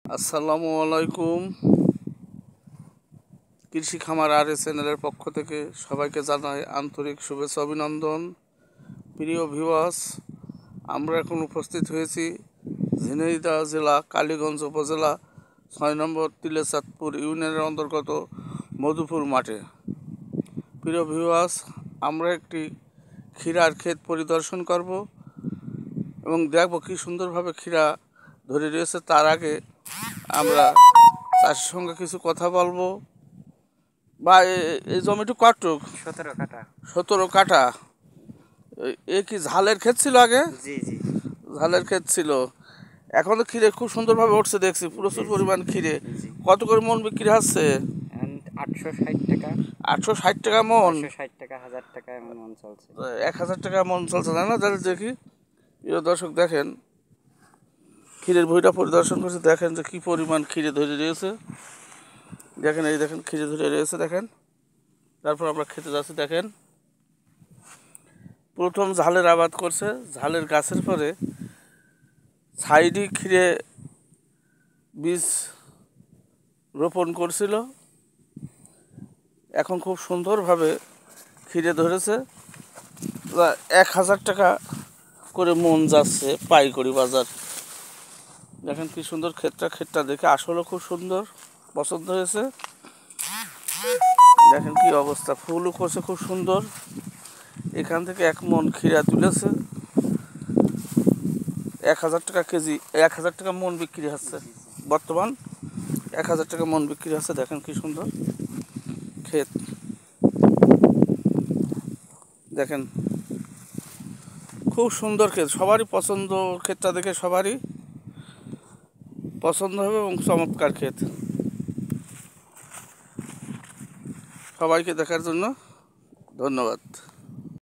আসসালামু আলাইকুম। কৃষি খামার চ্যানেলের পক্ষ থেকে সবাইকে জানাই আন্তরিক শুভেচ্ছা অভিনন্দন। প্রিয় ভিউয়ার্স, আমরা এখন উপস্থিত হয়েছি ঝিনাইদহ জেলা কালীগঞ্জ উপজেলা 6 নম্বর তিলেচাঁদপুর ইউনিয়নের অন্তর্গত মধুপুর মাঠে। প্রিয় ভিউয়ার্স, আমরা একটি ক্ষীরার ক্ষেত পরিদর্শন করব এবং দেখব কি সুন্দরভাবে ক্ষীরা ধরে রয়েছে। তার আগে আমরা চাষের সঙ্গে কিছু কথা বলবো। বা এই জমিটি কতটুক? 17 কাঠা। 17 কাঠা। এ কি ঝালের ক্ষেত ছিল আগে? জি জি, ঝালের ক্ষেত ছিল। এখন তো ক্ষীরে খুব সুন্দরভাবে উঠছে, দেখছি প্রচুর পরিমাণ ক্ষীরে। কত করে মন বিক্রি হচ্ছে? 860 টাকা। 860 টাকা মন? 860 টাকা, 1000 টাকা এমন মন চলছে। 1000 টাকা মন চলছে, তাই না? তাহলে দেখি, প্রিয় দর্শক দেখেন, ক্ষীরের ভুঁইটা পরিদর্শন করছে। দেখেন যে কী পরিমাণ ক্ষীরে ধরে রয়েছে। দেখেন, এই দেখেন ক্ষীরে ধরে রয়েছে, দেখেন। তারপর আমরা খেতে যাচ্ছি। দেখেন, প্রথম ঝালের আবাদ করছে। ঝালের গাছের পরে সাইডে ক্ষীরে বীজ রোপণ করছিল। এখন খুব সুন্দরভাবে ক্ষীরে ধরেছে। 1000 টাকা করে মন যাচ্ছে পাইকারি বাজার। দেখেন কি সুন্দর ক্ষেতটা দেখে আসলে খুব সুন্দর, পছন্দ হয়েছে। দেখেন কি অবস্থা, ফুলও করছে খুব সুন্দর। এখান থেকে 1 মন ক্ষীরা তুলেছে। 1000 টাকা কেজি, 1000 টাকা মন বিক্রি হচ্ছে বর্তমান। 1000 টাকা মন বিক্রি হচ্ছে। দেখেন কি সুন্দর ক্ষেত, দেখেন খুব সুন্দর ক্ষেত। সবারই পছন্দ, ক্ষেতটা দেখে সবারই পছন্দ হবে এবং চমৎকার ক্ষেত। সবাইকে দেখার জন্য ধন্যবাদ।